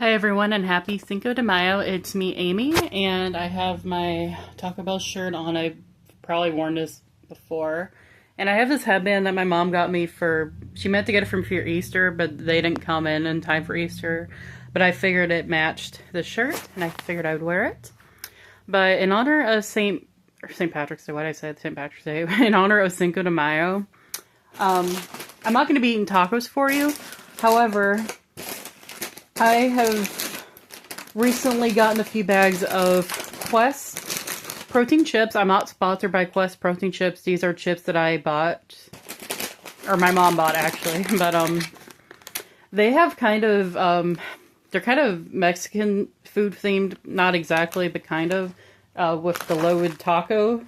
Hi everyone and happy Cinco de Mayo. It's me, Amy, and I have my Taco Bell shirt on. I've probably worn this before. And I have this headband that my mom got me she meant to get it from for Easter, but they didn't come in time for Easter. But I figured it matched the shirt, and I figured I would wear it. But in honor of St. Patrick's Day, what did I say? St. Patrick's Day. In honor of Cinco de Mayo, I'm not going to be eating tacos for you. However, I have recently gotten a few bags of Quest protein chips. I'm not sponsored by Quest protein chips. These are chips that I bought, or my mom bought actually. But they have they're kind of Mexican food themed, not exactly, but kind of, with the loaded taco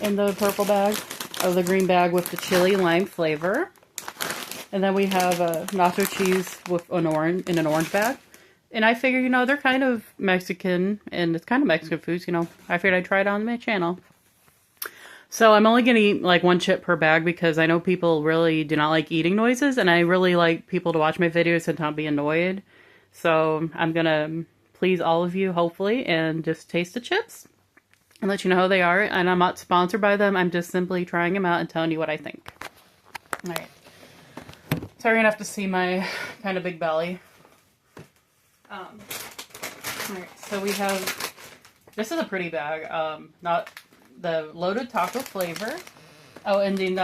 in the purple bag, the green bag with the chili lime flavor. And then we have nacho cheese with in an orange bag. And I figure, they're kind of Mexican, and it's kind of Mexican foods, I figured I'd try it on my channel. So I'm only going to eat like one chip per bag because I know people really do not like eating noises, and I really like people to watch my videos and not be annoyed. So I'm going to please all of you, hopefully, and just taste the chips and let you know how they are. And I'm not sponsored by them. I'm just simply trying them out and telling you what I think. All right. So you're going to have to see my kind of big belly. Alright, so we have, this is a pretty bag, not the loaded taco flavor. Oh, and then,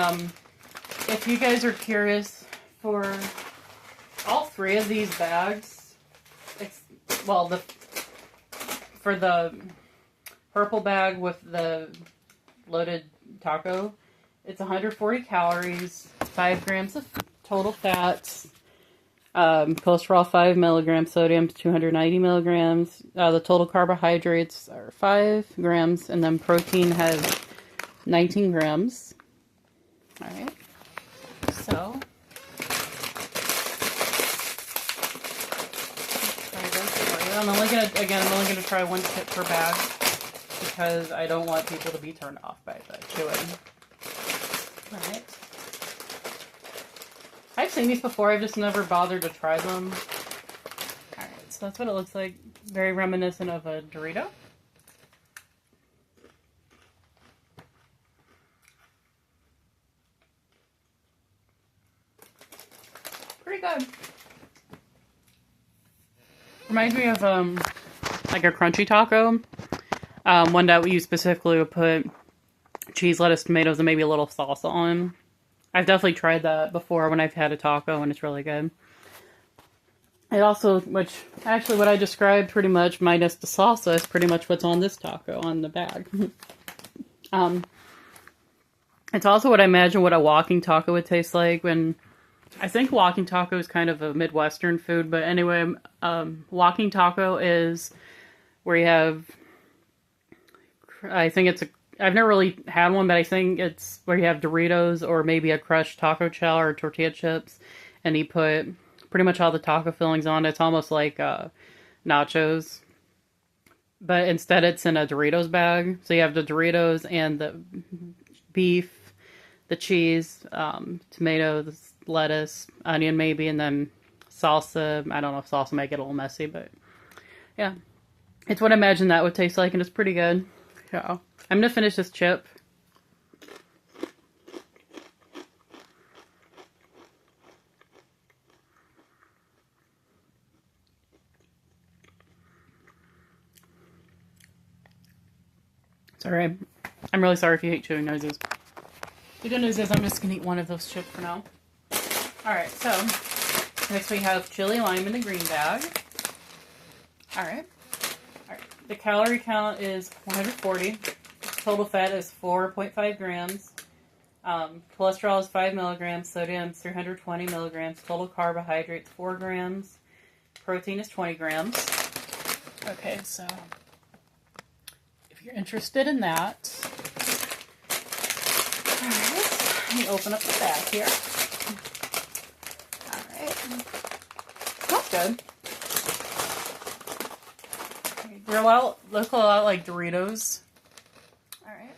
if you guys are curious, for all three of these bags, for the purple bag with the loaded taco, it's 140 calories, 5 grams of total fats, cholesterol 5 milligrams, sodium 290 milligrams. The total carbohydrates are 5 grams, and then protein has 19 grams. All right. So try this for you. I'm only gonna try one chip per bag because I don't want people to be turned off by the chewing. All right. I've seen these before, I've just never bothered to try them. Alright, so that's what it looks like. Very reminiscent of a Dorito. Pretty good. Reminds me of like a crunchy taco. One that you specifically would put cheese, lettuce, tomatoes, and maybe a little salsa on. I've definitely tried that before when I've had a taco, and it's really good. It also, what I described pretty much, minus the salsa, is pretty much what's on this taco, on the bag. It's also what I imagine what a walking taco would taste like. I think walking taco is kind of a Midwestern food, but anyway, walking taco is where you have, I've never really had one, but I think it's where you have Doritos or maybe a crushed taco shell or tortilla chips, and you put pretty much all the taco fillings on it. It's almost like nachos, but instead it's in a Doritos bag. So you have the Doritos and the beef, the cheese, tomatoes, lettuce, onion maybe, and then salsa. I don't know if salsa might get a little messy, but yeah. It's what I imagine that would taste like, and it's pretty good. So I'm going to finish this chip. Sorry. I'm really sorry if you hate chewing noises. The good news is I'm just going to eat one of those chips for now. Alright, so next we have chili lime in the green bag. Alright. The calorie count is 140. Total fat is 4.5 grams. Cholesterol is 5 milligrams. Sodium is 320 milligrams. Total carbohydrates 4 grams. Protein is 20 grams. Okay, so if you're interested in that, alright, let me open up the bag here. Alright. Smells good. They look a lot like Doritos. Alright.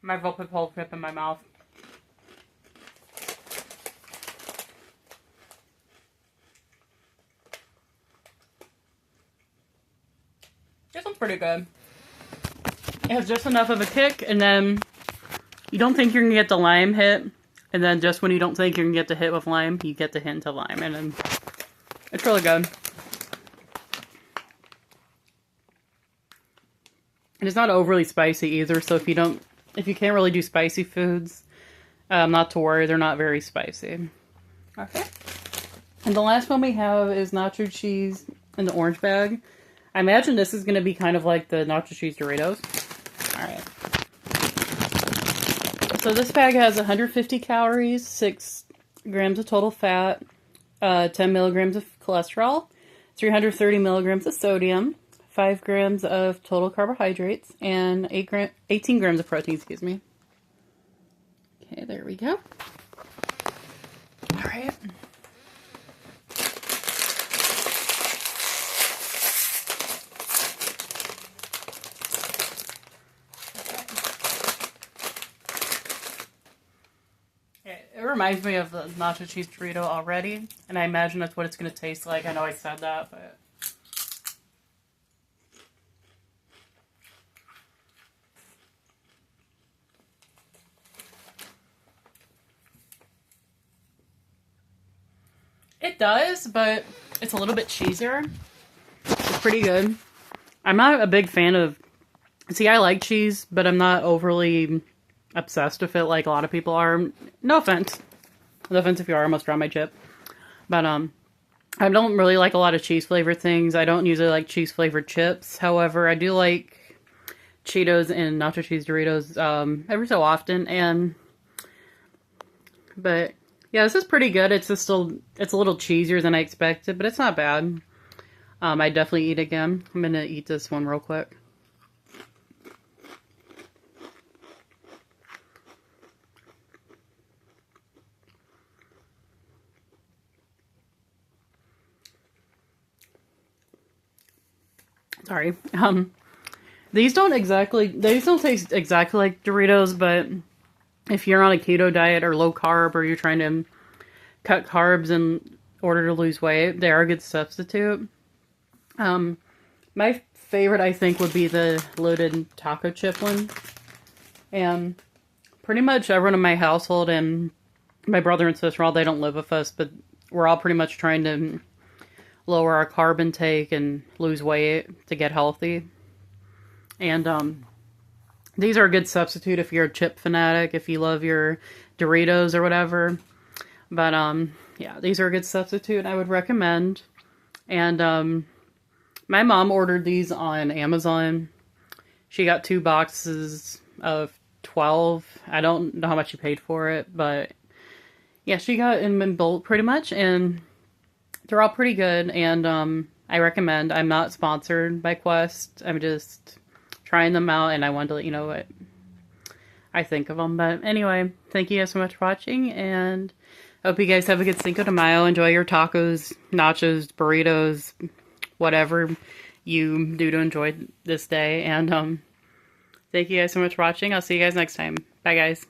Might as well put the whole chip in my mouth. pretty good. It has just enough of a kick, and then you don't think you're going to get the lime hit, and then just when you don't think you're going to get the hit with lime, you get the hint of lime, and then it's really good. And it's not overly spicy either, so if you can't really do spicy foods, not to worry, they're not very spicy. Okay. And the last one we have is nacho cheese in the orange bag. I imagine this is going to be kind of like the nacho cheese Doritos. Alright. So this bag has 150 calories, 6 grams of total fat, 10 milligrams of cholesterol, 330 milligrams of sodium, 5 grams of total carbohydrates, and 18 grams of protein, excuse me. Okay, there we go. Alright. It reminds me of the nacho cheese Dorito already, and I imagine that's what it's going to taste like. I know I said that, but... It does, but it's a little bit cheesier. It's pretty good. I'm not a big fan of... See, I like cheese, but I'm not overly obsessed with it like a lot of people are. No offense. No offense if you are, I almost dropped my chip. But, I don't really like a lot of cheese-flavored things. I don't usually like cheese-flavored chips. However, I do like Cheetos and nacho cheese Doritos, every so often. But, yeah, this is pretty good. It's just it's a little cheesier than I expected, but it's not bad. I'd definitely eat again. I'm gonna eat this one real quick. Sorry. These don't taste exactly like Doritos, but if you're on a keto diet or low carb, or you're trying to cut carbs in order to lose weight, they are a good substitute. My favorite, I think, would be the loaded taco chip one. And pretty much everyone in my household, and my brother and sister, they don't live with us, but we're all pretty much trying to lower our carb intake and lose weight to get healthy. And these are a good substitute if you're a chip fanatic, if you love your Doritos or whatever. But yeah, these are a good substitute, I would recommend. And my mom ordered these on Amazon. She got 2 boxes of 12. I don't know how much she paid for it, but yeah, she got them in bulk pretty much, and they're all pretty good, and I recommend. I'm not sponsored by Quest. I'm just trying them out, and I wanted to let you know what I think of them. But anyway, thank you guys so much for watching, and I hope you guys have a good Cinco de Mayo. Enjoy your tacos, nachos, burritos, whatever you do to enjoy this day. And thank you guys so much for watching. I'll see you guys next time. Bye, guys.